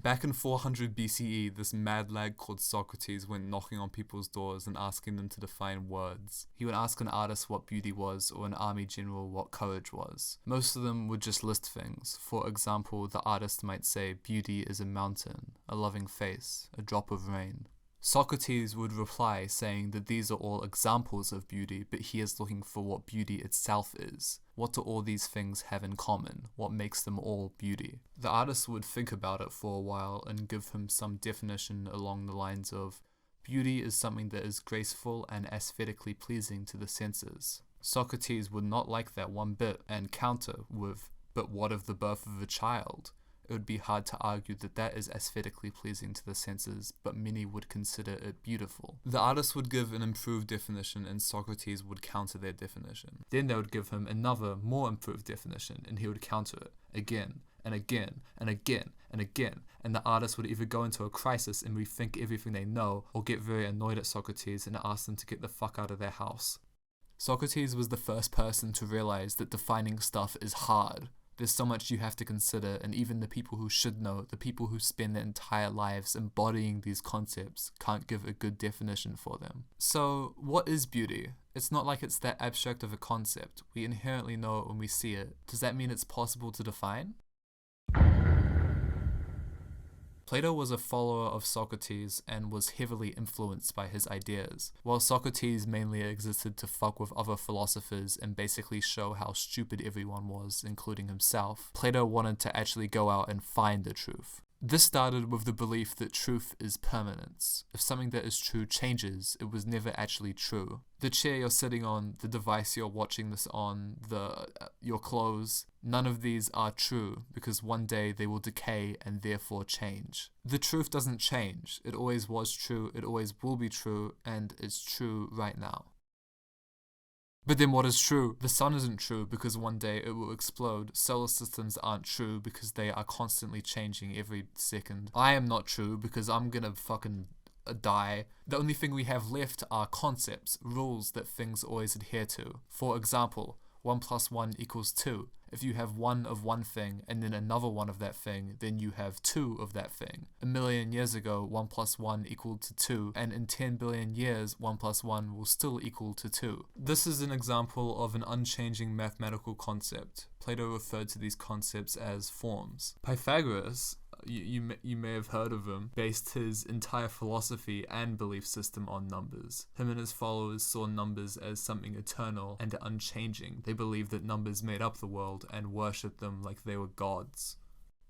Back in 400 BCE, this mad lad called Socrates went knocking on people's doors and asking them to define words. He would ask an artist what beauty was, or an army general what courage was. Most of them would just list things. For example, the artist might say, beauty is a mountain, a loving face, a drop of rain. Socrates would reply saying that these are all examples of beauty, but he is looking for what beauty itself is. What do all these things have in common? What makes them all beauty? The artist would think about it for a while and give him some definition along the lines of, beauty is something that is graceful and aesthetically pleasing to the senses. Socrates would not like that one bit and counter with, but what of the birth of a child? It would be hard to argue that that is aesthetically pleasing to the senses, but many would consider it beautiful. The artist would give an improved definition and Socrates would counter their definition. Then they would give him another, more improved definition and he would counter it again and again and again and again, and the artist would either go into a crisis and rethink everything they know or get very annoyed at Socrates and ask them to get the fuck out of their house. Socrates was the first person to realize that defining stuff is hard. There's so much you have to consider, and even the people who should know, the people who spend their entire lives embodying these concepts, can't give a good definition for them. So, what is beauty? It's not like it's that abstract of a concept. We inherently know it when we see it. Does that mean it's possible to define? Plato was a follower of Socrates and was heavily influenced by his ideas. While Socrates mainly existed to fuck with other philosophers and basically show how stupid everyone was, including himself, Plato wanted to actually go out and find the truth. This started with the belief that truth is permanence. If something that is true changes, it was never actually true. The chair you're sitting on, the device you're watching this on, your clothes, none of these are true because one day they will decay and therefore change. The truth doesn't change. It always was true, it always will be true, and it's true right now. But then what is true? The sun isn't true because one day it will explode. Solar systems aren't true because they are constantly changing every second. I am not true because I'm gonna fucking die. The only thing we have left are concepts, rules that things always adhere to. For example, 1 + 1 = 2. If you have one of one thing and then another one of that thing, then you have two of that thing. A million years ago, 1 + 1 = 2, and in 10 billion years, 1 + 1 will still equal to 2. This is an example of an unchanging mathematical concept. Plato referred to these concepts as forms. Pythagoras, you may have heard of him, based his entire philosophy and belief system on numbers. Him and his followers saw numbers as something eternal and unchanging. They believed that numbers made up the world and worshipped them like they were gods.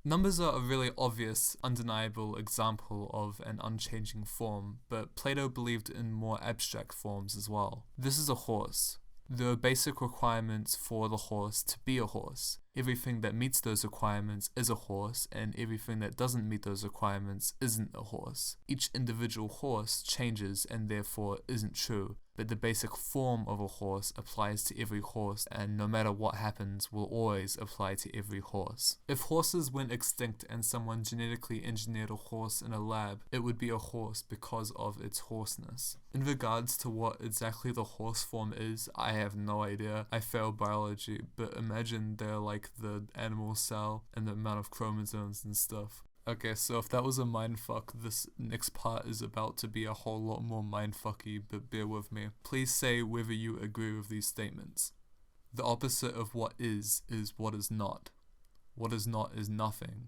Numbers are a really obvious, undeniable example of an unchanging form, but Plato believed in more abstract forms as well. This is a horse. There are basic requirements for the horse to be a horse. Everything that meets those requirements is a horse, and everything that doesn't meet those requirements isn't a horse. Each individual horse changes and therefore isn't true, but the basic form of a horse applies to every horse, and no matter what happens will always apply to every horse. If horses went extinct and someone genetically engineered a horse in a lab, it would be a horse because of its horseness. In regards to what exactly the horse form is, I have no idea. I failed biology, but imagine they're like the animal cell and the amount of chromosomes and stuff. Okay, so if that was a mindfuck, this next part is about to be a whole lot more mindfucky, but bear with me. Please say whether you agree with these statements. The opposite of what is what is not. What is not is nothing.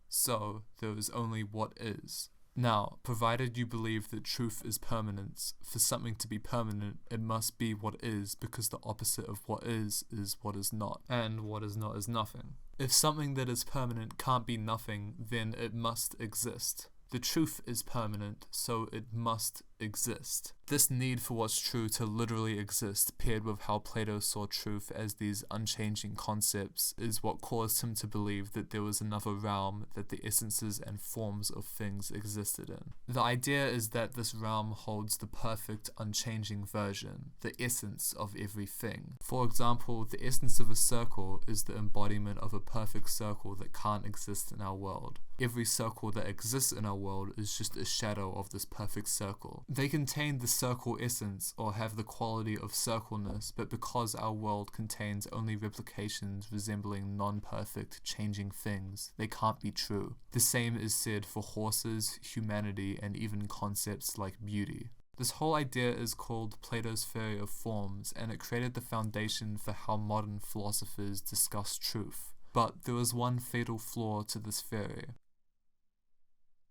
So, there is only what is. Now, provided you believe that truth is permanence, for something to be permanent, it must be what is, because the opposite of what is what is not, and what is not is nothing. If something that is permanent can't be nothing, then it must exist. The truth is permanent, so it must exist. This need for what's true to literally exist, paired with how Plato saw truth as these unchanging concepts, is what caused him to believe that there was another realm that the essences and forms of things existed in. The idea is that this realm holds the perfect unchanging version, the essence of everything. For example, the essence of a circle is the embodiment of a perfect circle that can't exist in our world. Every circle that exists in our world is just a shadow of this perfect circle. They contain the circle essence or have the quality of circleness, but because our world contains only replications resembling non-perfect, changing things, they can't be true. The same is said for horses, humanity, and even concepts like beauty. This whole idea is called Plato's theory of forms, and it created the foundation for how modern philosophers discuss truth. But there was one fatal flaw to this theory.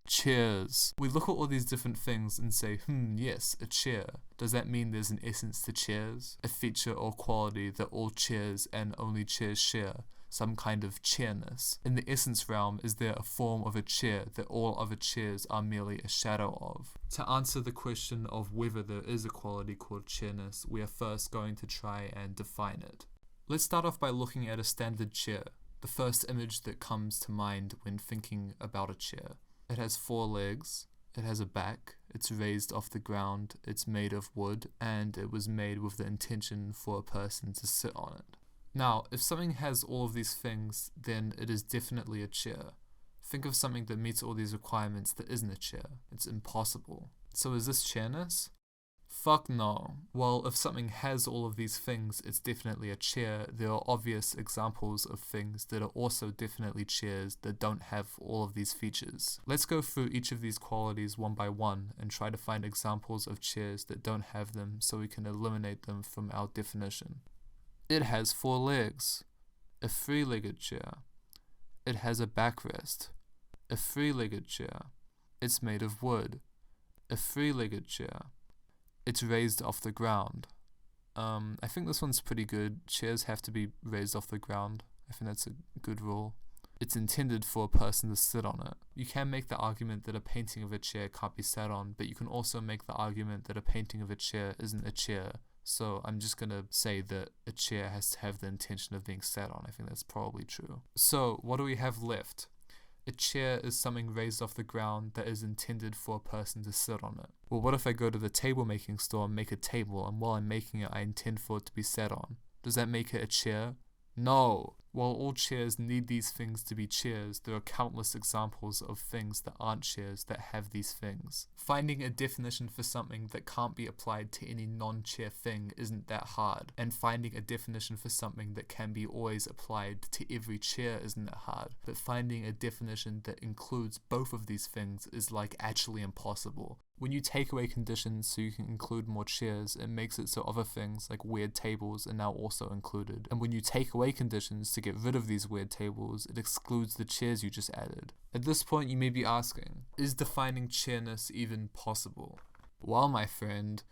Chairs. We look at all these different things and say, yes, a chair. Does that mean there's an essence to chairs? A feature or quality that all chairs and only chairs share? Some kind of chairness. In the essence realm, is there a form of a chair that all other chairs are merely a shadow of? To answer the question of whether there is a quality called chairness, we are first going to try and define it. Let's start off by looking at a standard chair, the first image that comes to mind when thinking about a chair. It has 4 legs, it has a back, it's raised off the ground, it's made of wood, and it was made with the intention for a person to sit on it. Now, if something has all of these things, then it is definitely a chair. Think of something that meets all these requirements that isn't a chair. It's impossible. So is this chairness? Fuck no. Well, if something has all of these things, it's definitely a chair. There are obvious examples of things that are also definitely chairs that don't have all of these features. Let's go through each of these qualities one by one and try to find examples of chairs that don't have them so we can eliminate them from our definition. It has 4 legs. A 3-legged chair. It has a backrest. A 3-legged chair. It's made of wood. A 3-legged chair. It's raised off the ground. I think this one's pretty good. Chairs have to be raised off the ground. I think that's a good rule. It's intended for a person to sit on it. You can make the argument that a painting of a chair can't be sat on, but you can also make the argument that a painting of a chair isn't a chair. So I'm just gonna say that a chair has to have the intention of being sat on. I think that's probably true. So what do we have left? A chair is something raised off the ground that is intended for a person to sit on it. Well, what if I go to the table making store and make a table, and while I'm making it I intend for it to be sat on? Does that make it a chair? No. While all chairs need these things to be chairs, there are countless examples of things that aren't chairs that have these things. Finding a definition for something that can't be applied to any non-chair thing isn't that hard, and finding a definition for something that can be always applied to every chair isn't that hard, but finding a definition that includes both of these things is like actually impossible. When you take away conditions so you can include more chairs, it makes it so other things like weird tables are now also included. And when you take away conditions to get rid of these weird tables, it excludes the chairs you just added. At this point you may be asking, is defining chairness even possible? Well, my friend,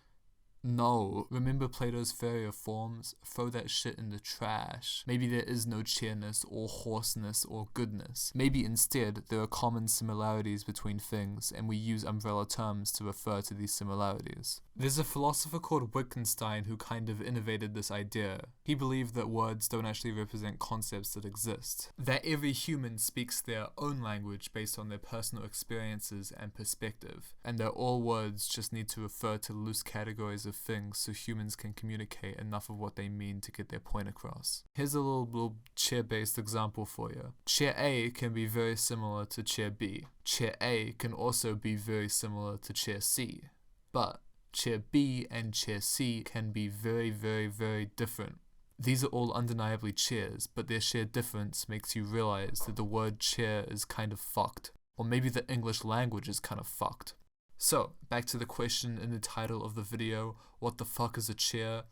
no. Remember Plato's theory of forms? Throw that shit in the trash. Maybe there is no chairness or horseness or goodness. Maybe instead there are common similarities between things and we use umbrella terms to refer to these similarities. There's a philosopher called Wittgenstein who kind of innovated this idea. He believed that words don't actually represent concepts that exist. That every human speaks their own language based on their personal experiences and perspective, and that all words just need to refer to loose categories of things so humans can communicate enough of what they mean to get their point across. Here's a little chair-based example for you. Chair A can be very similar to chair B. Chair A can also be very similar to chair C. But chair B and chair C can be very, very, very different. These are all undeniably chairs, but their shared difference makes you realize that the word chair is kind of fucked. Or maybe the English language is kind of fucked. So, back to the question in the title of the video, what the fuck is a chair?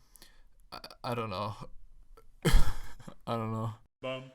I don't know. I don't know. Bum